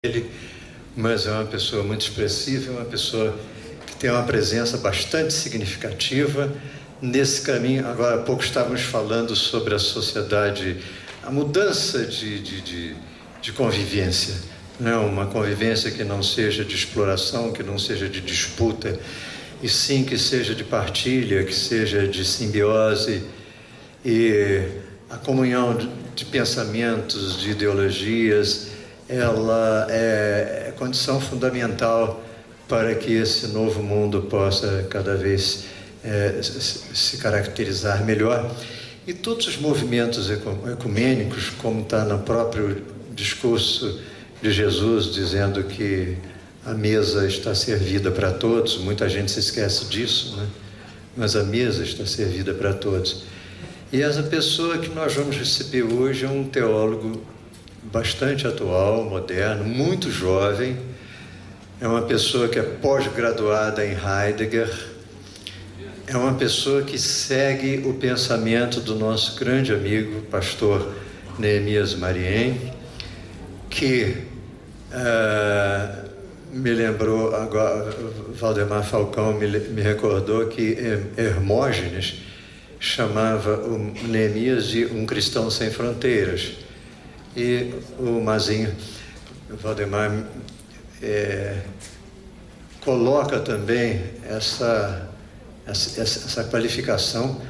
ele, mas é uma pessoa muito expressiva, é uma pessoa que tem uma presença bastante significativa nesse caminho. Agora há pouco estávamos falando sobre a sociedade, a mudança de convivência, né? Uma convivência que não seja de exploração, que não seja de disputa, e sim que seja de partilha, que seja de simbiose, e a comunhão de pensamentos, de ideologias, ela é condição fundamental para que esse novo mundo possa cada vez se caracterizar melhor. E todos os movimentos ecumênicos, como está no próprio discurso de Jesus, dizendo que a mesa está servida para todos, muita gente se esquece disso, né? Mas a mesa está servida para todos. E essa pessoa que nós vamos receber hoje é um teólogo bastante atual, moderno, muito jovem. É uma pessoa que é pós-graduada em Heidegger. É uma pessoa que segue o pensamento do nosso grande amigo, pastor Neemias Marien, que me lembrou agora, Valdemar Falcão me recordou que Hermógenes chamava o Neemias de um cristão sem fronteiras. E o Mazinho, o Valdemar, coloca também essa qualificação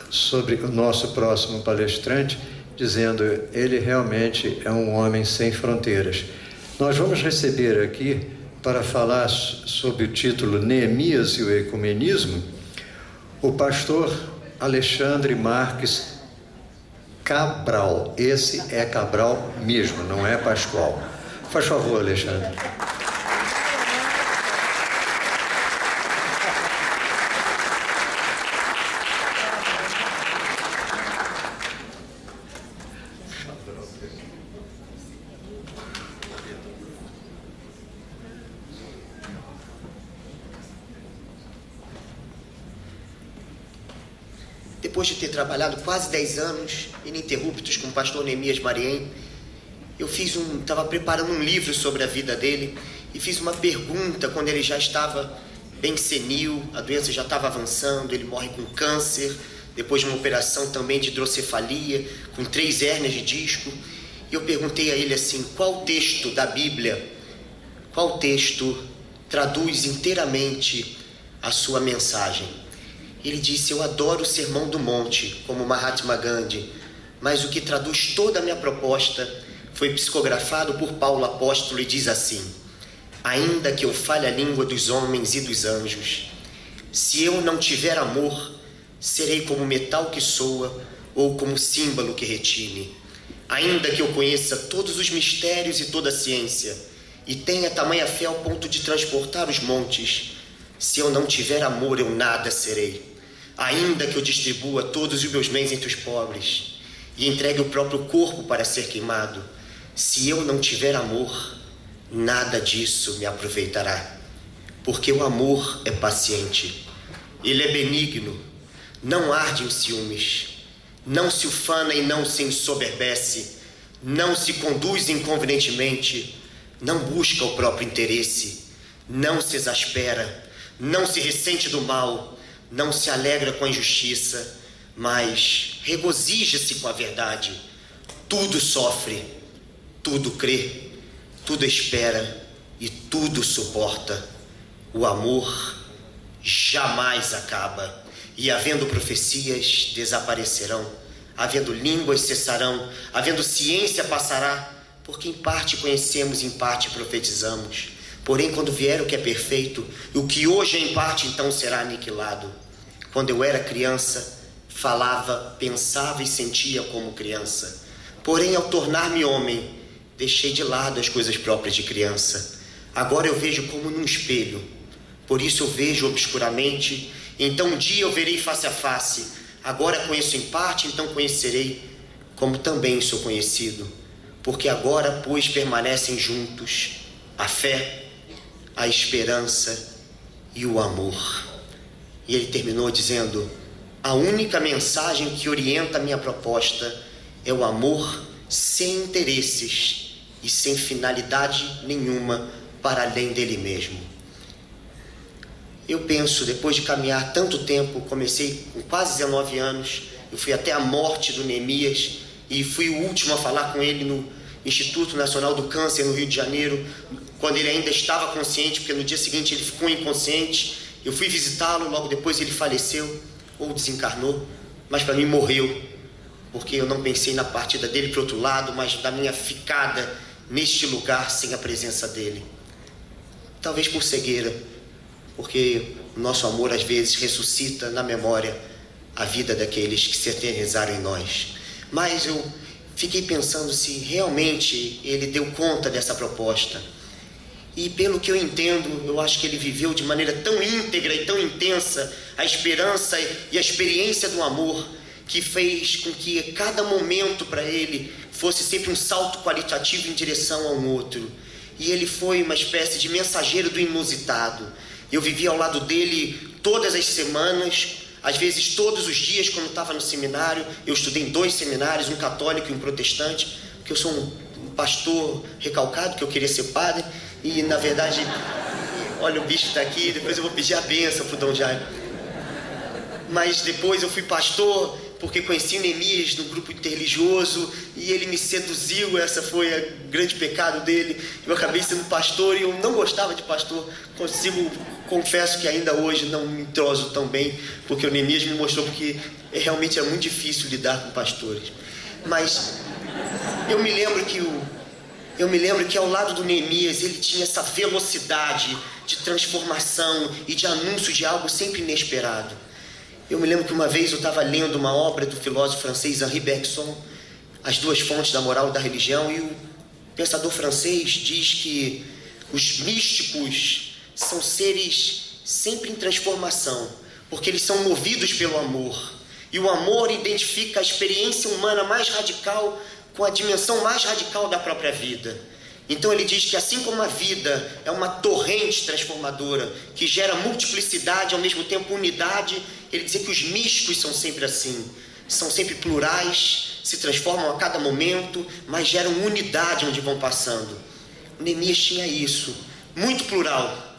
sobre o nosso próximo palestrante, dizendo ele realmente é um homem sem fronteiras. Nós vamos receber aqui, para falar sobre o título Neemias e o Ecumenismo, o pastor Alexandre Marques Cabral. Esse é Cabral mesmo, não é Pascoal. Faz favor, Alexandre. Depois de ter trabalhado quase 10 anos ininterruptos com o pastor Neemias Marien, eu estava preparando um livro sobre a vida dele e fiz uma pergunta quando ele já estava bem senil, a doença já estava avançando, ele morre com câncer, depois de uma operação também de hidrocefalia, com 3 hérnias de disco. E eu perguntei a ele assim, qual texto da Bíblia, qual texto traduz inteiramente a sua mensagem? Ele disse, eu adoro o Sermão do Monte, como Mahatma Gandhi, mas o que traduz toda a minha proposta foi psicografado por Paulo Apóstolo e diz assim, ainda que eu fale a língua dos homens e dos anjos, se eu não tiver amor, serei como metal que soa ou como símbolo que retine. Ainda que eu conheça todos os mistérios e toda a ciência e tenha tamanha fé ao ponto de transportar os montes, se eu não tiver amor, eu nada serei. Ainda que eu distribua todos os meus bens entre os pobres e entregue o próprio corpo para ser queimado, se eu não tiver amor, nada disso me aproveitará. Porque o amor é paciente, ele é benigno, não arde em ciúmes, não se ufana e não se ensoberbece, não se conduz inconvenientemente, não busca o próprio interesse, não se exaspera, não se ressente do mal, não se alegra com a injustiça, mas regozija-se com a verdade. Tudo sofre, tudo crê, tudo espera e tudo suporta. O amor jamais acaba, e havendo profecias, desaparecerão, havendo línguas, cessarão, havendo ciência, passará, porque em parte conhecemos, em parte profetizamos. Porém, quando vier o que é perfeito, o que hoje é em parte, então será aniquilado. Quando eu era criança, falava, pensava e sentia como criança. Porém, ao tornar-me homem, deixei de lado as coisas próprias de criança. Agora eu vejo como num espelho. Por isso eu vejo obscuramente. Então um dia eu verei face a face. Agora conheço em parte, então conhecerei, como também sou conhecido. Porque agora, pois, permanecem juntos a fé, a esperança e o amor. E ele terminou dizendo, a única mensagem que orienta a minha proposta é o amor sem interesses e sem finalidade nenhuma para além dele mesmo. Eu penso, depois de caminhar tanto tempo, comecei com quase 19 anos, eu fui até a morte do Neemias e fui o último a falar com ele no Instituto Nacional do Câncer, no Rio de Janeiro, quando ele ainda estava consciente, porque no dia seguinte ele ficou inconsciente. Eu fui visitá-lo, logo depois ele faleceu, ou desencarnou, mas para mim morreu, porque eu não pensei na partida dele para o outro lado, mas da minha ficada neste lugar sem a presença dele. Talvez por cegueira, porque o nosso amor às vezes ressuscita na memória a vida daqueles que se eternizaram em nós. Mas eu fiquei pensando se realmente ele deu conta dessa proposta. E pelo que eu entendo, eu acho que ele viveu de maneira tão íntegra e tão intensa a esperança e a experiência do amor, que fez com que cada momento para ele fosse sempre um salto qualitativo em direção a um outro. E ele foi uma espécie de mensageiro do inusitado. Eu vivia ao lado dele todas as semanas, às vezes todos os dias quando estava no seminário. Eu estudei em 2 seminários, um católico e um protestante, porque eu sou um pastor recalcado, que eu queria ser padre, e na verdade, olha, o bicho está aqui, depois eu vou pedir a bênção para o Dom Jaime. Mas depois eu fui pastor, porque conheci o Neemias no grupo interreligioso e ele me seduziu. Essa foi o grande pecado dele. Eu acabei sendo pastor e eu não gostava de pastor. Confesso que ainda hoje não me entroso tão bem, porque o Neemias me mostrou que realmente é muito difícil lidar com pastores. Mas eu me lembro que ao lado do Neemias ele tinha essa velocidade de transformação e de anúncio de algo sempre inesperado. Eu me lembro que uma vez eu estava lendo uma obra do filósofo francês Henri Bergson, As Duas Fontes da Moral e da Religião, e o pensador francês diz que os místicos são seres sempre em transformação, porque eles são movidos pelo amor. E o amor identifica a experiência humana mais radical com a dimensão mais radical da própria vida. Então ele diz que assim como a vida é uma torrente transformadora, que gera multiplicidade, ao mesmo tempo unidade, ele diz que os místicos são sempre assim. São sempre plurais, se transformam a cada momento, mas geram unidade onde vão passando. O Neemias tinha isso, muito plural.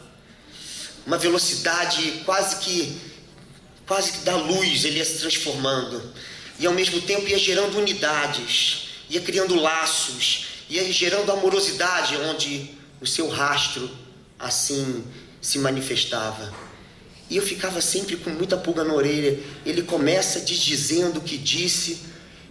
Uma velocidade quase que da luz, ele ia se transformando. E ao mesmo tempo ia gerando unidades, ia criando laços, ia gerando amorosidade onde o seu rastro assim se manifestava. E eu ficava sempre com muita pulga na orelha. Ele começa dizendo o que disse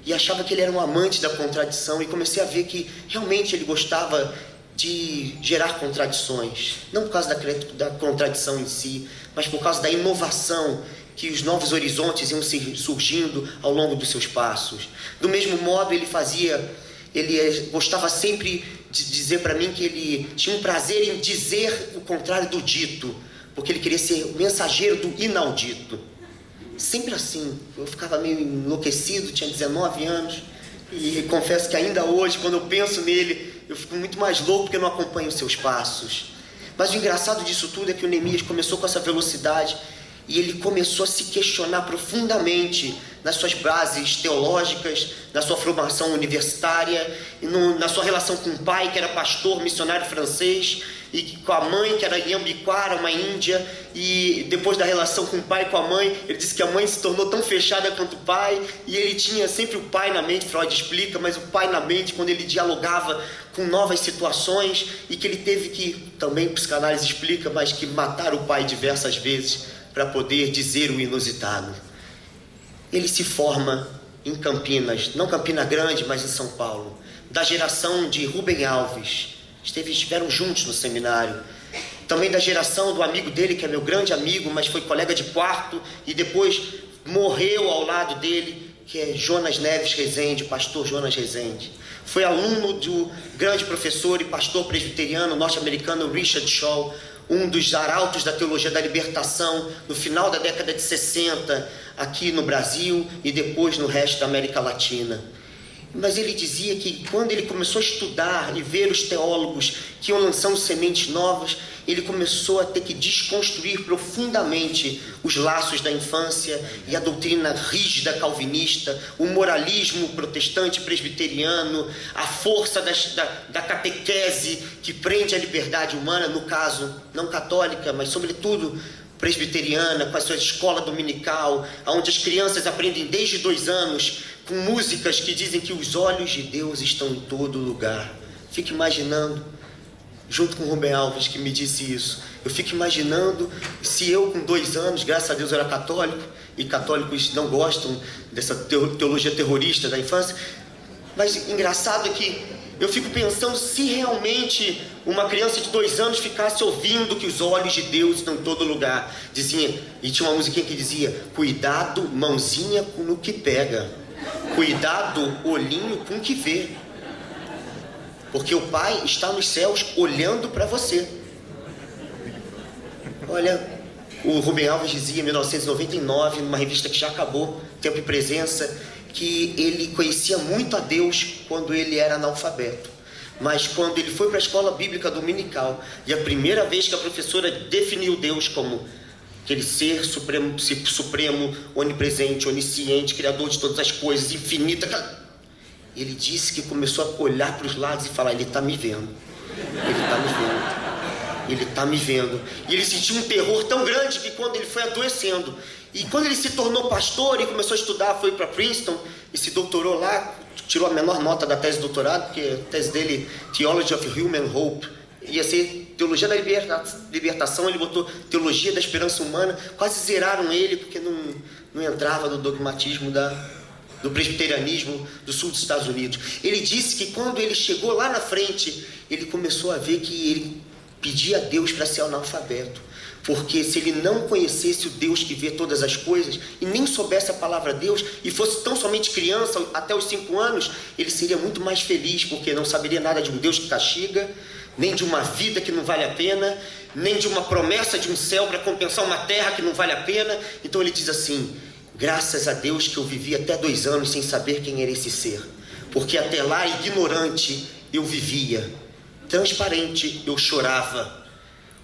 e achava que ele era um amante da contradição, e comecei a ver que realmente ele gostava de gerar contradições, não por causa da contradição em si, mas por causa da inovação, que os novos horizontes iam surgindo ao longo dos seus passos. Do mesmo modo ele gostava sempre de dizer para mim que ele tinha um prazer em dizer o contrário do dito, porque ele queria ser mensageiro do inaudito. Sempre assim. Eu ficava meio enlouquecido, tinha 19 anos, e confesso que ainda hoje, quando eu penso nele, eu fico muito mais louco porque eu não acompanho os seus passos. Mas o engraçado disso tudo é que o Neemias começou com essa velocidade e ele começou a se questionar profundamente nas suas bases teológicas, na sua formação universitária, e na sua relação com o pai, que era pastor, missionário francês, e com a mãe, que era em Ambiquara, uma Índia. E depois da relação com o pai e com a mãe, ele disse que a mãe se tornou tão fechada quanto o pai, e ele tinha sempre o pai na mente. Freud explica, mas o pai na mente quando ele dialogava com novas situações, e que ele teve que, também psicanálise explica, mas que matar o pai diversas vezes para poder dizer o inusitado. Ele se forma em Campinas, não Campina Grande, mas em São Paulo, da geração de Rubem Alves. Estiveram juntos no seminário. Também da geração do amigo dele, que é meu grande amigo, mas foi colega de quarto e depois morreu ao lado dele, que é Jonas Neves Rezende, pastor Jonas Rezende. Foi aluno do grande professor e pastor presbiteriano norte-americano Richard Shaw, um dos arautos da teologia da libertação no final da década de 60, aqui no Brasil e depois no resto da América Latina. Mas ele dizia que quando ele começou a estudar e ver os teólogos que iam lançando sementes novas, ele começou a ter que desconstruir profundamente os laços da infância e a doutrina rígida calvinista, o moralismo protestante presbiteriano, a força da catequese que prende a liberdade humana, no caso não católica, mas sobretudo presbiteriana, com a sua escola dominical, onde as crianças aprendem desde 2 anos, com músicas que dizem que os olhos de Deus estão em todo lugar. Fico imaginando, junto com o Rubem Alves, que me disse isso, eu fico imaginando se eu com 2 anos, graças a Deus eu era católico, e católicos não gostam dessa teologia terrorista da infância, mas engraçado é que eu fico pensando se realmente uma criança de 2 anos ficasse ouvindo que os olhos de Deus estão em todo lugar. Dizia, e tinha uma musiquinha que dizia, cuidado, mãozinha no que pega, cuidado, olhinho com o que vê, porque o Pai está nos céus olhando para você. Olha, o Rubem Alves dizia em 1999, numa revista que já acabou, Tempo e Presença, que ele conhecia muito a Deus quando ele era analfabeto, mas quando ele foi para a escola bíblica dominical, e a primeira vez que a professora definiu Deus como aquele ser supremo, onipresente, onisciente, criador de todas as coisas, infinito, ele disse que começou a olhar para os lados e falar, ele está me vendo, ele está me vendo, ele está me vendo. E ele sentiu um terror tão grande que quando ele foi adoecendo, e quando ele se tornou pastor e começou a estudar, foi para Princeton e se doutorou lá, tirou a menor nota da tese de doutorado, porque a tese dele, Theology of Human Hope, ia ser Teologia da Libertação, ele botou Teologia da Esperança Humana, quase zeraram ele, porque não entrava no dogmatismo do presbiterianismo do sul dos Estados Unidos. Ele disse que quando ele chegou lá na frente, ele começou a ver que ele pedia a Deus para ser analfabeto, porque se ele não conhecesse o Deus que vê todas as coisas e nem soubesse a palavra Deus e fosse tão somente criança até os 5 anos, ele seria muito mais feliz, porque não saberia nada de um Deus que castiga, nem de uma vida que não vale a pena, nem de uma promessa de um céu para compensar uma terra que não vale a pena. Então ele diz assim, graças a Deus que eu vivi até 2 anos sem saber quem era esse ser, porque até lá, ignorante, eu vivia, transparente, eu chorava,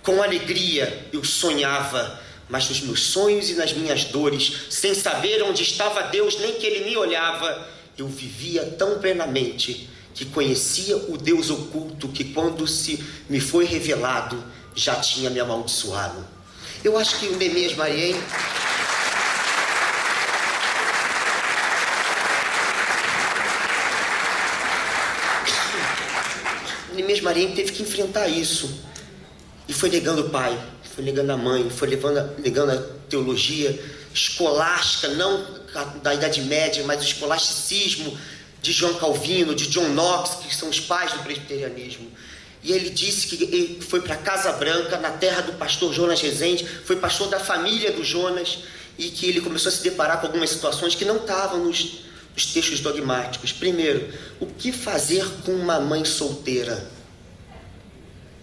com alegria eu sonhava, mas nos meus sonhos e nas minhas dores, sem saber onde estava Deus, nem que Ele me olhava, eu vivia tão plenamente que conhecia o Deus oculto que quando se me foi revelado, já tinha me amaldiçoado. Eu acho que o Neemias Mariem teve que enfrentar isso. E foi negando o pai, foi negando a mãe, foi negando a teologia escolástica, não da Idade Média, mas o escolasticismo de João Calvino, de John Knox, que são os pais do presbiterianismo. E ele disse que ele foi para Casa Branca, na terra do pastor Jonas Rezende, foi pastor da família do Jonas, e que ele começou a se deparar com algumas situações que não estavam nos textos dogmáticos. Primeiro, o que fazer com uma mãe solteira?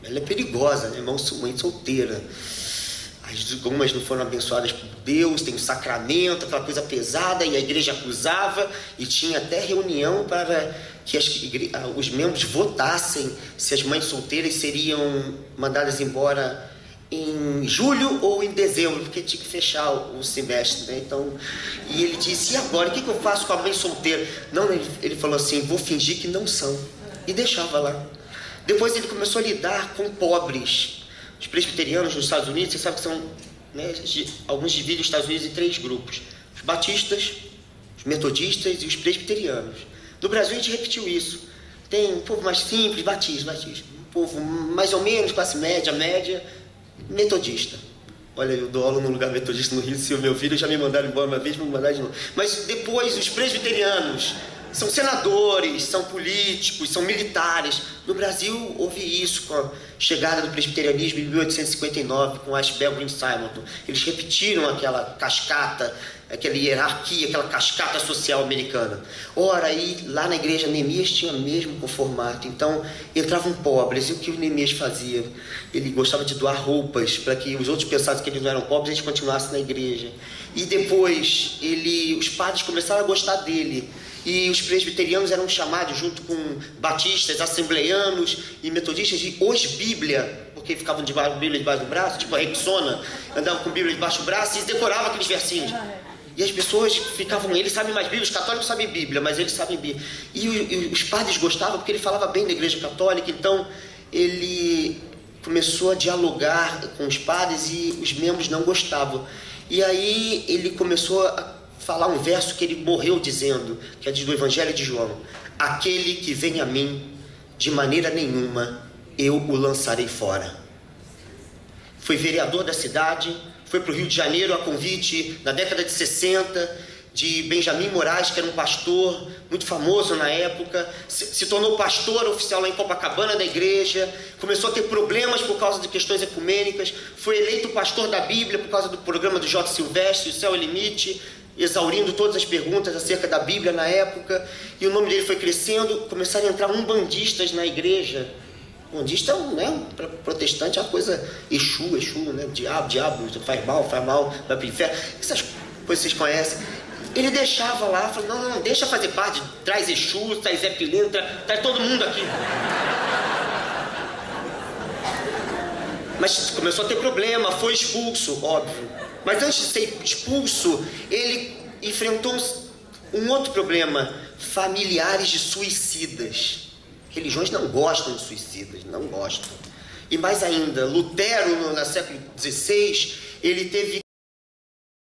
Ela é perigosa, né? Mãe solteira. Algumas não foram abençoadas por Deus, tem o sacramento, aquela coisa pesada, e a igreja acusava, e tinha até reunião para que os membros votassem se as mães solteiras seriam mandadas embora em julho ou em dezembro, porque tinha que fechar o semestre, né? Então, e ele disse, e agora, o que eu faço com a mãe solteira? Não, ele falou assim, vou fingir que não são, e deixava lá. Depois ele começou a lidar com pobres. Os presbiterianos nos Estados Unidos, você sabe que são, né, alguns dividem os Estados Unidos em 3 grupos: os batistas, os metodistas e os presbiterianos. No Brasil a gente repetiu isso. Tem um povo mais simples, batista. Um povo mais ou menos, classe média, metodista. Olha, eu dou aula num lugar metodista no Rio, se eu me ouvirem, já me mandaram embora uma vez, vão me mandar de novo. Mas depois os presbiterianos são senadores, são políticos, são militares. No Brasil houve isso com a chegada do presbiterianismo em 1859, com Ashbel Green Simonton. Eles repetiram aquela cascata aquela hierarquia, aquela cascata social americana. Ora, aí lá na igreja Neemias tinha mesmo com formato. Então entravam pobres, e o que o Neemias fazia? Ele gostava de doar roupas para que os outros pensassem que eles não eram pobres e a gente continuasse na igreja. E depois os padres começram a gostar dele. E os presbiterianos eram chamados, junto com batistas, assembleianos e metodistas, de os Bíblia, porque ficavam de Bíblia debaixo do braço, tipo a Rexona, andavam com Bíblia debaixo do braço e decoravam aqueles versinhos. E as pessoas ficavam, eles sabem mais Bíblia, os católicos sabem Bíblia, mas eles sabem Bíblia. E os padres gostavam porque ele falava bem da igreja católica, então ele começou a dialogar com os padres e os membros não gostavam. E aí ele começou a falar um verso que ele morreu dizendo, que é do Evangelho de João: aquele que vem a mim, de maneira nenhuma eu o lançarei fora. Foi vereador da cidade, foi para o Rio de Janeiro a convite, na década de 60, de Benjamin Moraes, que era um pastor muito famoso na época, se tornou pastor oficial lá em Copacabana da igreja, começou a ter problemas por causa de questões ecumênicas, foi eleito pastor da Bíblia por causa do programa do J. Silvestre, O Céu é Limite, exaurindo todas as perguntas acerca da Bíblia na época, e o nome dele foi crescendo. Começaram a entrar umbandistas na igreja. Umbandista, né, para protestante é uma coisa Exu, né, diabo, faz mal, vai para o inferno, essas coisas vocês conhecem. Ele deixava lá, falou, não, deixa fazer parte, traz Exu, traz Zé Pilintra, traz todo mundo aqui. Mas começou a ter problema, foi expulso, óbvio. Mas antes de ser expulso, ele enfrentou um outro problema: familiares de suicidas. Religiões não gostam de suicidas, não gostam. E mais ainda, Lutero, no século XVI, ele teve